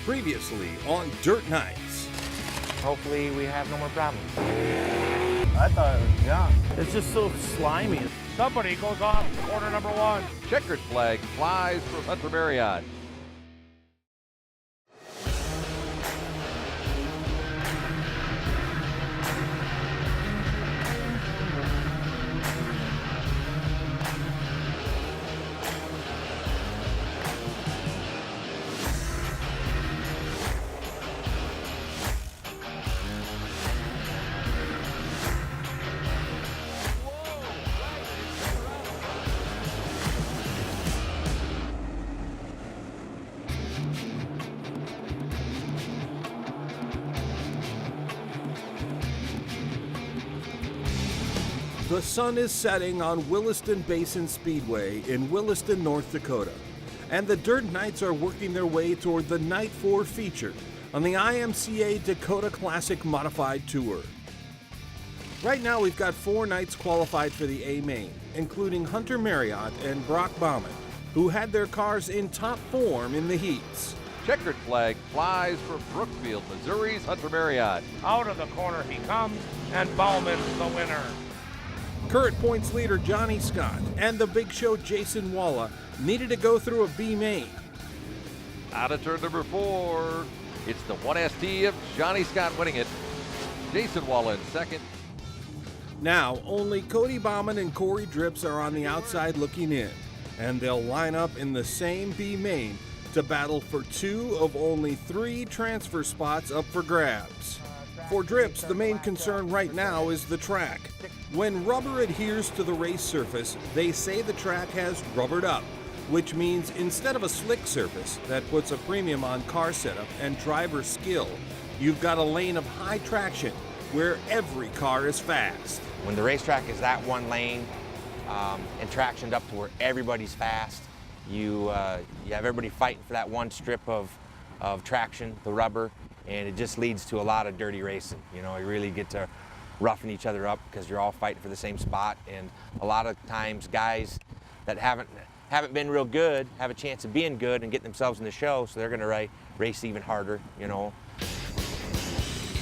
Previously on Dirt Nights. Hopefully we have no more problems. I thought it was junk. It's just so slimy. Somebody goes off corner number one. Checkered flag flies for Hunter Marriott. The sun is setting on Williston Basin Speedway in Williston, North Dakota, and the Dirt Knights are working their way toward the Night 4 feature on the IMCA Dakota Classic Modified Tour. Right now we've got 4 Knights qualified for the A Main, including Hunter Marriott and Brock Bauman, who had their cars in top form in the heats. Checkered flag flies for Brookfield, Missouri's Hunter Marriott. Out of the corner he comes, and Bauman's the winner. Current points leader Johnny Scott and the Big Show Jason Walla needed to go through a B main. Out of turn number 4, it's the 1ST of Johnny Scott winning it. Jason Walla in second. Now, only Cody Bauman and Cory Drips are on the outside looking in, and they'll line up in the same B main to battle for 2 of only 3 transfer spots up for grabs. For Drips, the main concern right now is the track. When rubber adheres to the race surface, they say the track has rubbered up, which means instead of a slick surface that puts a premium on car setup and driver skill, you've got a lane of high traction where every car is fast. When the racetrack is that one lane and tractioned up to where everybody's fast, you have everybody fighting for that one strip of traction, the rubber, and it just leads to a lot of dirty racing. You know, you really get to roughing each other up because you're all fighting for the same spot, and a lot of times guys that haven't been real good have a chance of being good and getting themselves in the show, so they're going to race even harder, you know.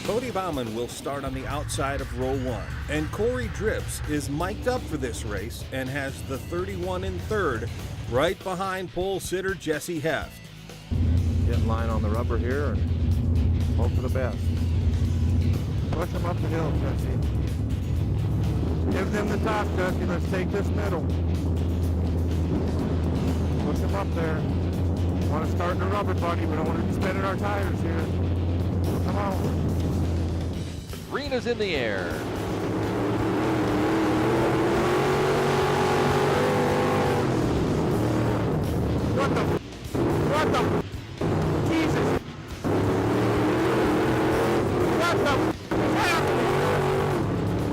Cody Bauman will start on the outside of row 1, and Cory Drips is mic'd up for this race and has the 31 in third, right behind pole sitter Jesse Heft. Get in line on the rubber here and hope for the best. Push them up the hill, Jesse. Give them the top, Jesse. Let's take this middle. Push them up there. Want to start in the rubber, buddy. We don't want to be spinning our tires here. Come on. Green is in the air. What the? Jesus. What the?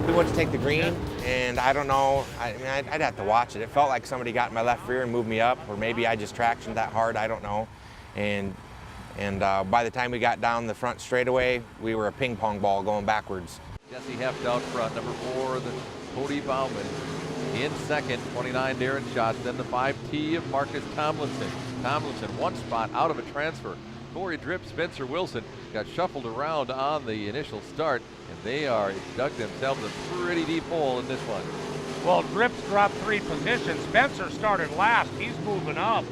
We went to take the green, and I don't know, I'd have to watch it. It felt like somebody got in my left rear and moved me up, or maybe I just tractioned that hard, I don't know. And by the time we got down the front straightaway, we were a ping pong ball going backwards. Jesse Heft out front, number 4, the Cody Bauman. In second, 29 Darren Schatz, then the 5T of Marcus Tomlinson. Tomlinson, 1 spot out of a transfer. Cory Drips, Spencer Wilson got shuffled around on the initial start, and they dug themselves a pretty deep hole in this one. Well, Drips dropped 3 positions. Spencer started last. He's moving up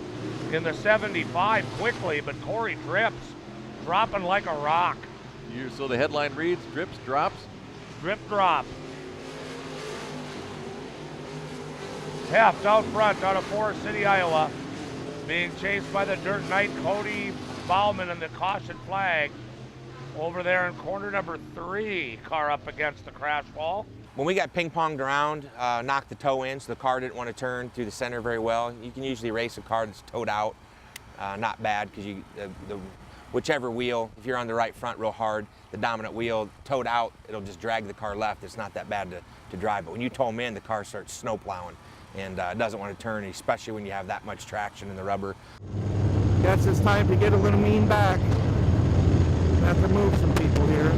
in the 75 quickly, but Cory Drips dropping like a rock. So the headline reads, Drips drops. Drip drop. Heft out front out of Forest City, Iowa, being chased by the Dirt Knight Cody Bauman and the caution flag over there in corner number 3. Car up against the crash wall. When we got ping-ponged around, knocked the toe in, so the car didn't want to turn through the center very well. You can usually race a car that's towed out, not bad, because whichever wheel, if you're on the right front real hard, the dominant wheel towed out, it'll just drag the car left. It's not that bad to drive, but when you tow them in, the car starts snow plowing, and it doesn't want to turn, especially when you have that much traction in the rubber. Guess it's time to get a little mean back. Have to move some people here.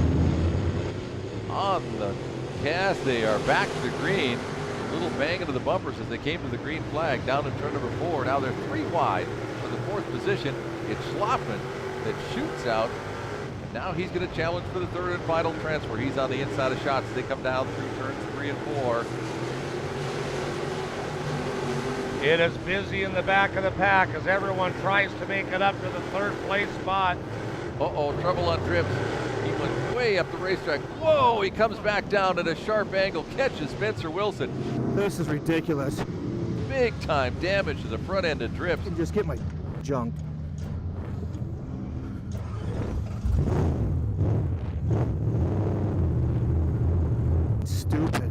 On the cast, they are back to the green. A little bang into the bumpers as they came to the green flag down in turn number 4. Now they're 3 wide for the 4th position. It's Schlafman that shoots out. And now he's going to challenge for the third and final transfer. He's on the inside of shots. They come down through turns 3 and 4. It is busy in the back of the pack as everyone tries to make it up to the third place spot. Uh-oh, trouble on Drips. He went way up the racetrack. Whoa, he comes back down at a sharp angle, catches Spencer Wilson. This is ridiculous. Big time damage to the front end of Drips. I can just get my junk. Stupid.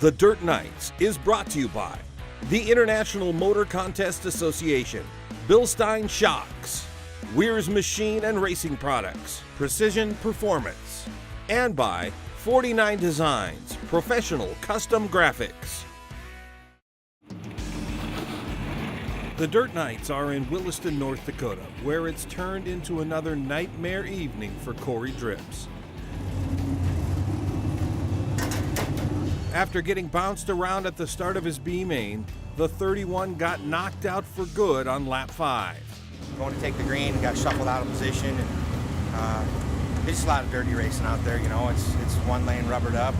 The Dirt Knights is brought to you by the International Motor Contest Association, Bilstein Shocks, Weir's Machine and Racing Products, Precision Performance, and by 49 Designs, professional custom graphics. The Dirt Knights are in Williston, North Dakota, where it's turned into another nightmare evening for Cory Drips. After getting bounced around at the start of his B main, the 31 got knocked out for good on lap 5. Going to take the green, got shuffled out of position, and there's just a lot of dirty racing out there. You know, it's one lane rubbered up.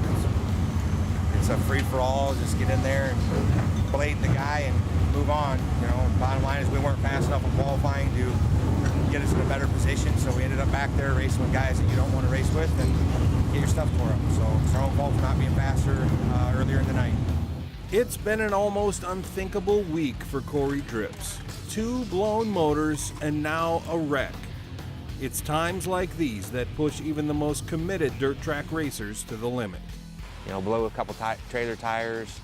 It's a free for all. Just get in there and blade the guy and move on. You know, bottom line is we weren't fast enough in qualifying to get us in a better position, so we ended up back there racing with guys that you don't want to race with and get your stuff tore up. So it's our own fault for not being faster earlier in the night. It's been an almost unthinkable week for Cory Drips. 2 blown motors and now a wreck. It's times like these that push even the most committed dirt track racers to the limit. You know, blew a couple trailer tires.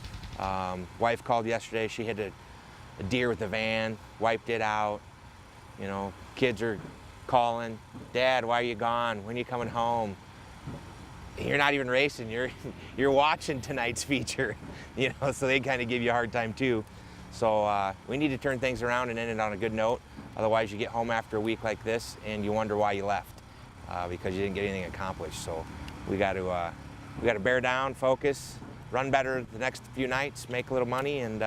Wife called yesterday. She hit a deer with a van, wiped it out. You know, kids are calling, Dad, why are you gone? When are you coming home? You're not even racing. You're watching tonight's feature. You know, so they kind of give you a hard time too. So we need to turn things around and end it on a good note. Otherwise, you get home after a week like this and you wonder why you left because you didn't get anything accomplished. So we got to bear down, focus, run better the next few nights, make a little money, and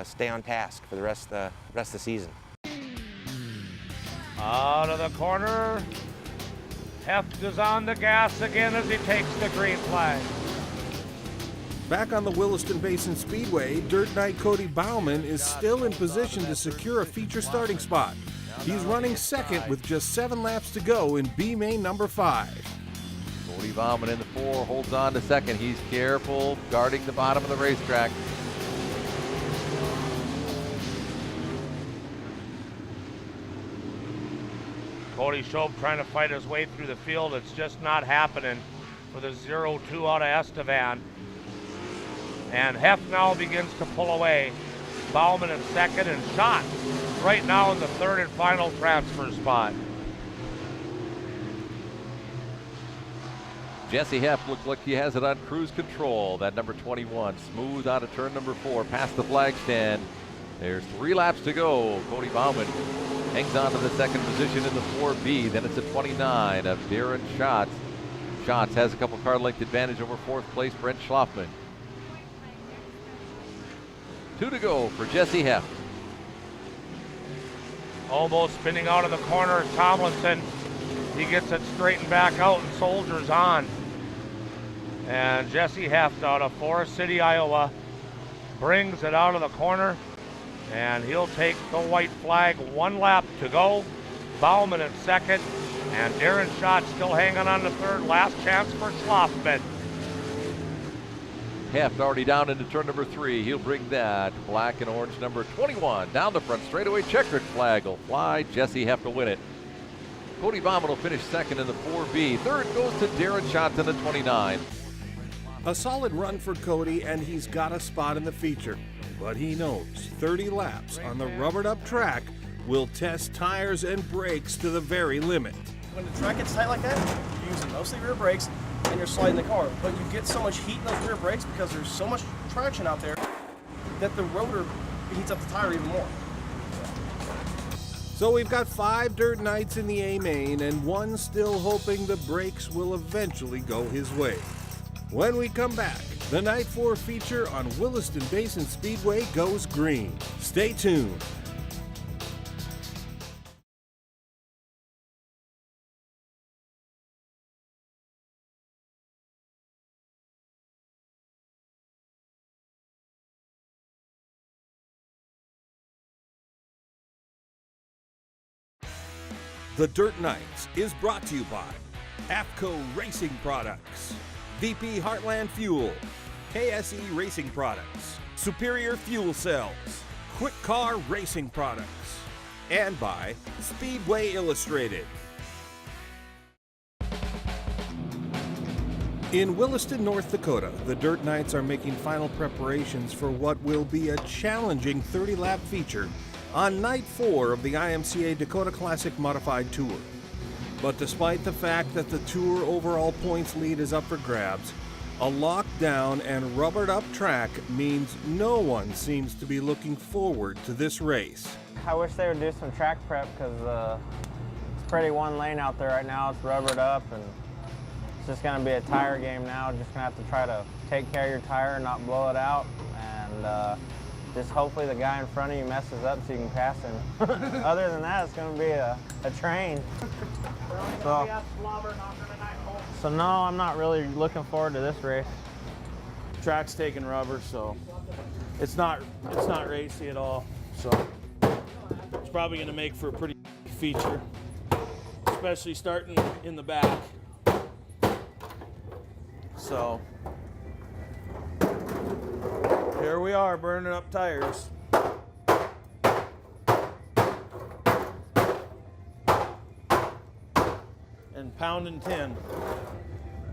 stay on task for the rest of the season. Out of the corner. Heft is on the gas again as he takes the green flag. Back on the Williston Basin Speedway, Dirt Knight Cody Bauman is still in position to secure a feature starting spot. He's running second with just 7 laps to go in B main number 5. Cody Bauman in the 4 holds on to second. He's careful, guarding the bottom of the racetrack. Cody Shope trying to fight his way through the field. It's just not happening for the 0-2 out of Estevan. And Heft now begins to pull away. Bauman in second and Shot right now in the third and final transfer spot. Jesse Heft looks like he has it on cruise control. That number 21, smooth out of turn number 4, past the flag stand. There's 3 laps to go. Cody Bauman hangs on to the second position in the 4B. Then it's a 29 of Darren Schatz. Schatz has a couple car length advantage over 4th place Brent Schlafman. 2 to go for Jesse Heft. Almost spinning out of the corner, Tomlinson. He gets it straightened back out and soldiers on. And Jesse Heft out of Forest City, Iowa, brings it out of the corner. And he'll take the white flag. 1 lap to go. Bauman in second. And Darren Schatz still hanging on to third. Last chance for Schlafman. Heft already down into turn number 3. He'll bring that black and orange number 21 down the front straightaway. Checkered flag will fly. Jesse Heft will win it. Cody Bauman will finish second in the 4B. Third goes to Darren Schatz in the 29. A solid run for Cody, and he's got a spot in the feature. But he knows 30 laps on the rubbered up track will test tires and brakes to the very limit. When the track gets tight like that, you're using mostly rear brakes and you're sliding the car. But you get so much heat in those rear brakes because there's so much traction out there that the rotor heats up the tire even more. So we've got 5 dirt nights in the A main and one still hoping the brakes will eventually go his way. When we come back, the Night 4 feature on Williston Basin Speedway goes green. Stay tuned. The Dirt Nights is brought to you by AFCO Racing Products, VP Heartland Fuel, KSE Racing Products, Superior Fuel Cells, Quick Car Racing Products, and by Speedway Illustrated. In Williston, North Dakota, the Dirt Nights are making final preparations for what will be a challenging 30-lap feature on Night 4 of the IMCA Dakota Classic Modified Tour. But despite the fact that the Tour overall points lead is up for grabs, a locked down and rubbered up track means no one seems to be looking forward to this race. I wish they would do some track prep because it's pretty one lane out there right now. It's rubbered up and it's just going to be a tire game now. Just going to have to try to take care of your tire and not blow it out. And just hopefully the guy in front of you messes up so you can pass him. Other than that, it's going to be a train. So no, I'm not really looking forward to this race. Track's taking rubber, so it's not racy at all. So it's probably going to make for a pretty feature, especially starting in the back. So here we are, burning up tires. And pounding tin.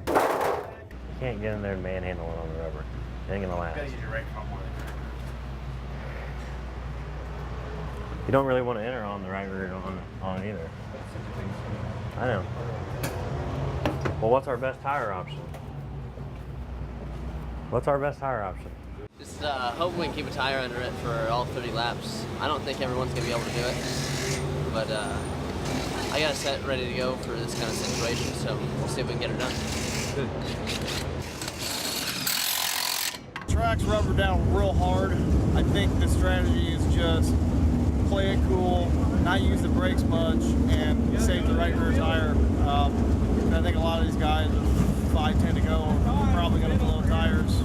You can't get in there and manhandle it on the rubber. It ain't gonna last. You don't really want to enter on the right rear on it either. I know. Well, what's our best tire option? What's our best tire option? Just hope we can keep a tire under it for all 30 laps. I don't think everyone's going to be able to do it, but I got it set ready to go for this kind of situation, so we'll see if we can get it done. Good. Track's rubber down real hard. I think the strategy is just play it cool, not use the brakes much, and save the right rear tire. I think a lot of these guys with 5-10 to go are probably going to blow tires.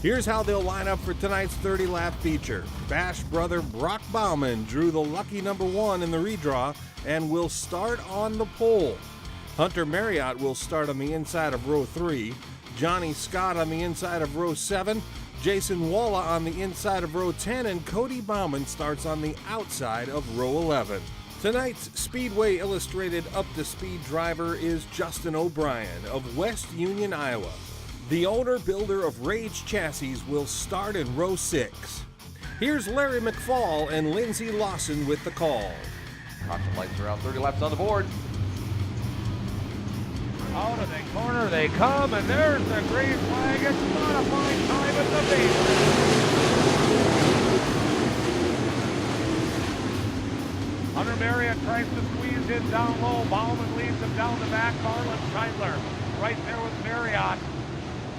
Here's how they'll line up for tonight's 30-lap feature. Bash brother Brock Bauman drew the lucky number 1 in the redraw and will start on the pole. Hunter Marriott will start on the inside of row 3, Johnny Scott on the inside of row 7, Jason Walla on the inside of row 10, and Cody Bauman starts on the outside of row 11. Tonight's Speedway Illustrated up-to-speed driver is Justin O'Brien of West Union, Iowa. The owner-builder of Rage Chassis will start in row 6. Here's Larry McFall and Lindsey Lawson with the call. Caution lights around 30 laps on the board. Out of the corner they come, and there's the green flag. It's modifying time at the base. Hunter Marriott tries to squeeze in down low. Bauman leads him down the back. Marlon Scheidler right there with Marriott.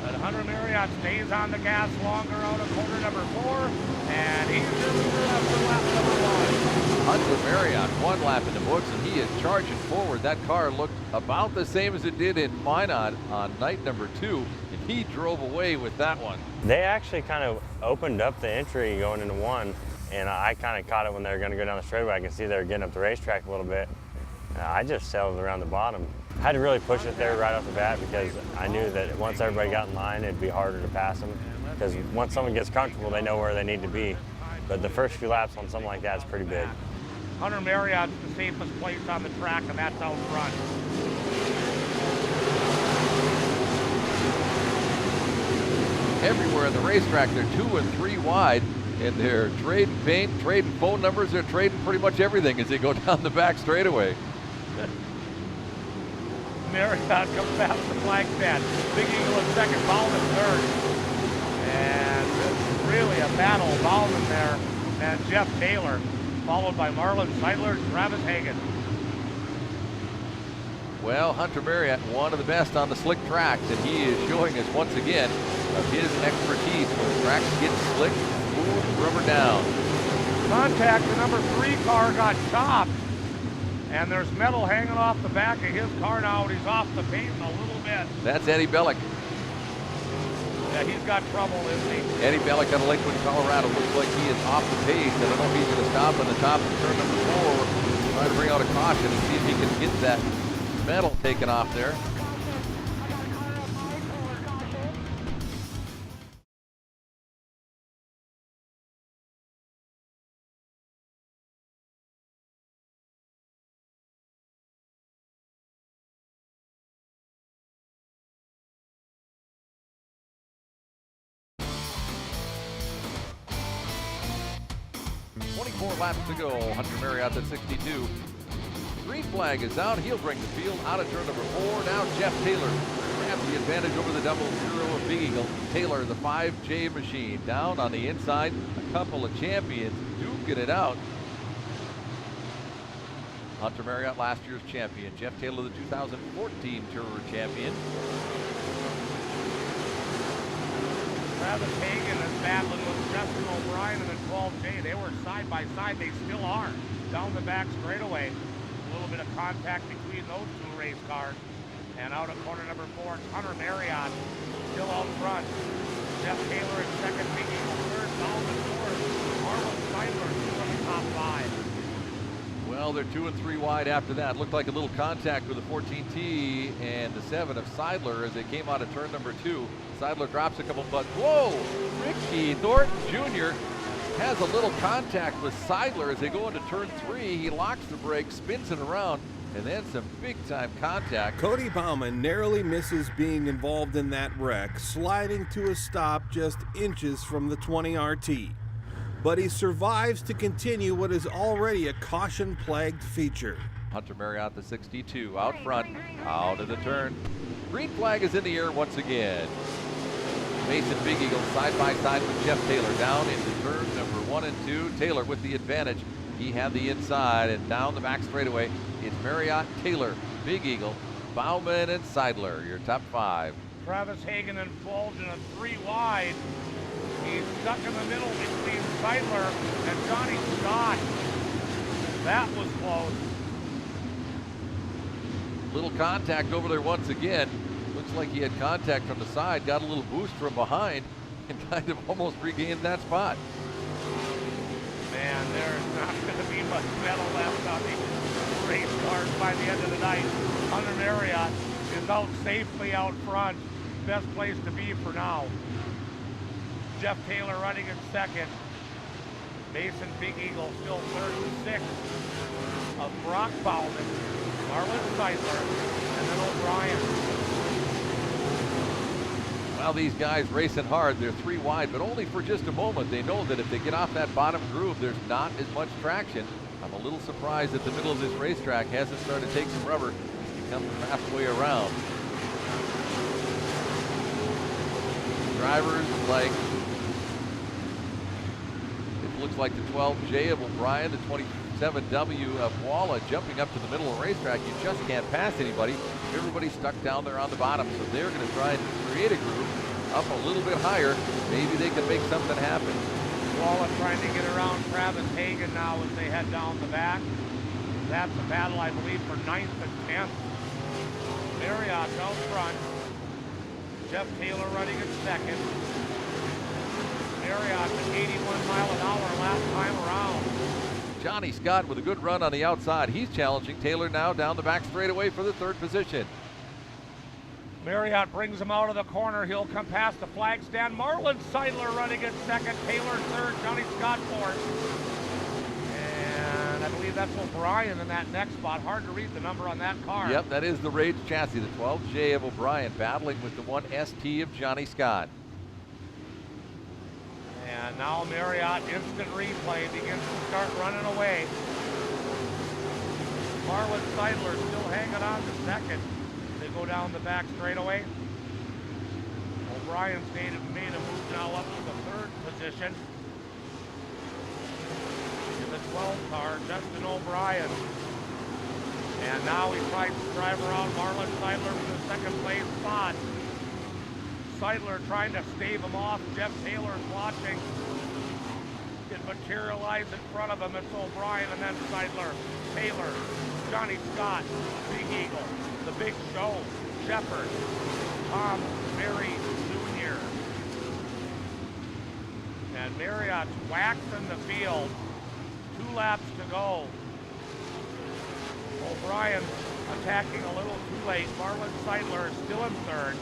But Hunter Marriott stays on the gas longer out of corner number 4, and he's in the lead for lap number 1. Hunter Marriott, 1 lap in the books, and he is charging forward. That car looked about the same as it did in Minot on night number 2, and he drove away with that one. They actually kind of opened up the entry going into 1, and I kind of caught it when they were going to go down the straightaway. I can see they were getting up the racetrack a little bit. I just settled around the bottom. I had to really push it there right off the bat because I knew that once everybody got in line, it'd be harder to pass them. Because once someone gets comfortable, they know where they need to be. But the first few laps on something like that is pretty big. Hunter Marriott's the safest place on the track, and that's out front. Everywhere in the racetrack, they're 2 and 3 wide, and they're trading paint, trading phone numbers, they're trading pretty much everything as they go down the back straightaway. Marriott comes past the flag stand. Big Eagle in second, Bauman third. And it's really a battle. Bauman there and Jeff Taylor, followed by Marlon Seidler, Travis Hagen. Well, Hunter Marriott, one of the best on the slick tracks, and he is showing us once again of his expertise when the tracks get slick, smooth, rubber down. Contact, the number 3 car got chopped, and there's metal hanging off the back of his car now, and he's off the pavement a little bit. That's Eddie Bellick. Yeah, he's got trouble, isn't he? Eddie Bellick out of Lakewood, Colorado. Looks like he is off the pace. I don't know if he's going to stop on the top of turn number 4, try to bring out a caution and see if he can get that metal taken off there. Laps to go. Hunter Marriott at 62. Green flag is out. He'll bring the field out of turn number 4. Now Jeff Taylor grabs the advantage over the 00 of Big Eagle. Taylor, the 5J machine, down on the inside. A couple of champions duking it out. Hunter Marriott, last year's champion. Jeff Taylor, the 2014 Tourer champion. Travis Hagen is battling with Justin O'Brien in the 12J. They were side by side. They still are. Down the back straightaway. A little bit of contact between those 2 race cars. And out of corner number 4, it's Hunter Marriott still out front. Jeff Taylor in second, Big Eagle third, Bauman fourth. Marlon Seidler still in the top 5. Well, they're 2 and 3 wide after that. Looked like a little contact with the 14T and the 7 of Seidler as they came out of turn number 2. Seidler drops a couple butts. Whoa! Ricky Thornton Jr. has a little contact with Seidler as they go into turn 3. He locks the brake, spins it around, and then some big-time contact. Cody Bauman narrowly misses being involved in that wreck, sliding to a stop just inches from the 20 RT. But he survives to continue what is already a caution-plagued feature. Hunter Marriott, the 62, out front, out of the turn. Green flag is in the air once again. Mason Big Eagle side by side with Jeff Taylor down into turn number 1 and 2. Taylor with the advantage. He had the inside and down the back straightaway. It's Marriott, Taylor, Big Eagle, Bauman, and Seidler, your top 5. Travis Hagen involved in a 3 wide. He's stuck in the middle between Seidler and Johnny Scott. That was close. Little contact over there once again. Looks like he had contact from the side, got a little boost from behind, and kind of almost regained that spot. Man, there's not going to be much metal left on the race cars by the end of the night. Hunter Marriott is out safely out front. Best place to be for now. Jeff Taylor running in second. Mason Big Eagle still third and 6th of Brock Bauman, Marlon Seidler, and then O'Brien. Well, these guys racing hard. They're 3 wide, but only for just a moment. They know that if they get off that bottom groove, there's not as much traction. I'm a little surprised that the middle of this racetrack hasn't started to take some rubber as you come from halfway around. Drivers like, it looks like the 12J of O'Brien, the 27W of Walla jumping up to the middle of the racetrack. You just can't pass anybody. Everybody's stuck down there on the bottom, so they're going to try and create a groove up a little bit higher. Maybe they can make something happen. Walla trying to get around Travis Hagen now as they head down the back. That's a battle, I believe, for 9th and 10th. Marriott out front. Jeff Taylor running in second. Marriott at 81 miles an hour last time around. Johnny Scott with a good run on the outside. He's challenging Taylor now down the back straightaway for the 3rd position. Marriott brings him out of the corner. He'll come past the flag stand. Marlon Seidler running in second. Taylor third. Johnny Scott fourth. And I believe that's O'Brien in that next spot. Hard to read the number on that car. Yep, that is the Rage chassis, the 12J of O'Brien battling with the 1ST of Johnny Scott. And now Marriott, instant replay, begins to start running away. Marlon Seidler still hanging on to second. The go down the back straightaway. O'Brien's made a move now up to the 3rd position. In the 12 car, Justin O'Brien. And now he tries to drive around Marlon Seidler for the 2nd place spot. Seidler trying to stave him off. Jeff Taylor's watching. It materialized in front of him. It's O'Brien and then Seidler, Taylor, Johnny Scott, Big Eagle, The Big Show, Shepard, Tom Berry Jr. And Marriott's waxing the field. 2 laps to go. O'Brien attacking a little too late. Marlon Seidler is still in 3rd.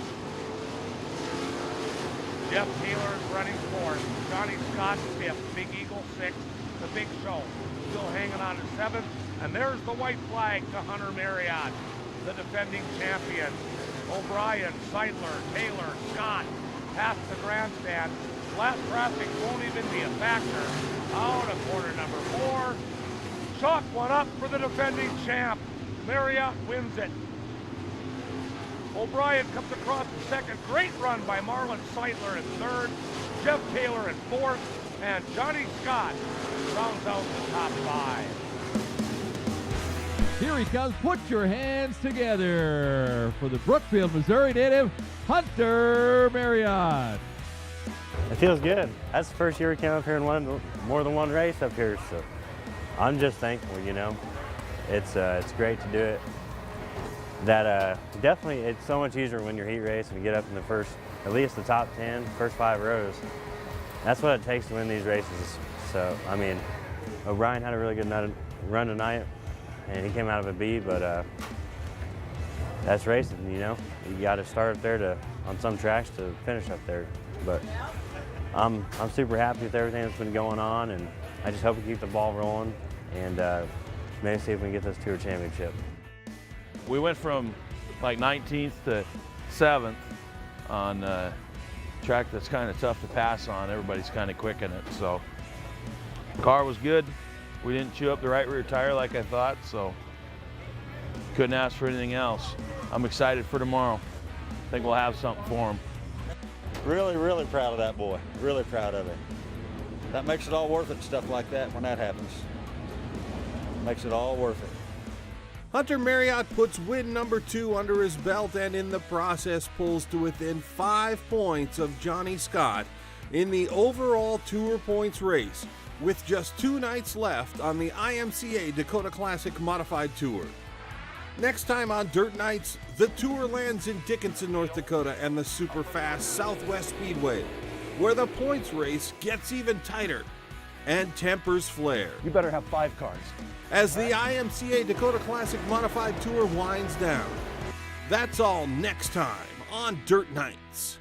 Jeff Taylor is running 4th. Johnny Scott 5th. Big Eagle 6th. The Big Show still hanging on to 7th. And there's the white flag to Hunter Marriott, the defending champion. O'Brien, Seidler, Taylor, Scott past the grandstand. Flat traffic won't even be a factor. Out of corner number 4. Chalk one up for the defending champ. Marriott wins it. O'Brien comes across the 2nd. Great run by Marlon Seidler in 3rd. Jeff Taylor in 4th. And Johnny Scott rounds out the top 5. Here he comes. Put your hands together for the Brookfield, Missouri native, Hunter Marriott. It feels good. That's the first year we came up here and won more than one race up here, so I'm just thankful, you know. It's great to do it. Definitely, it's so much easier when you're heat racing to get up in the first, at least the top 10, first 5 rows. That's what it takes to win these races. So, I mean, O'Brien had a really good run tonight, and he came out of a B, but that's racing, you know. You got to start up there on some tracks to finish up there. But I'm super happy with everything that's been going on, and I just hope we keep the ball rolling and maybe see if we can get this Tour Championship. We went from like 19th to 7th on a track that's kind of tough to pass on. Everybody's kind of quick in it, so car was good. We didn't chew up the right rear tire like I thought, so couldn't ask for anything else. I'm excited for tomorrow. I think we'll have something for him. Really, really proud of that boy. Really proud of him. That makes it all worth it, stuff like that, when that happens. Makes it all worth it. Hunter Marriott puts win number 2 under his belt and in the process pulls to within 5 points of Johnny Scott in the overall Tour points race, with just 2 nights left on the IMCA Dakota Classic Modified Tour. Next time on Dirt Nights, the Tour lands in Dickinson, North Dakota and the super fast Southwest Speedway, where the points race gets even tighter and tempers flare. You better have 5 cars. As the IMCA Dakota Classic Modified Tour winds down. That's all next time on Dirt Nights.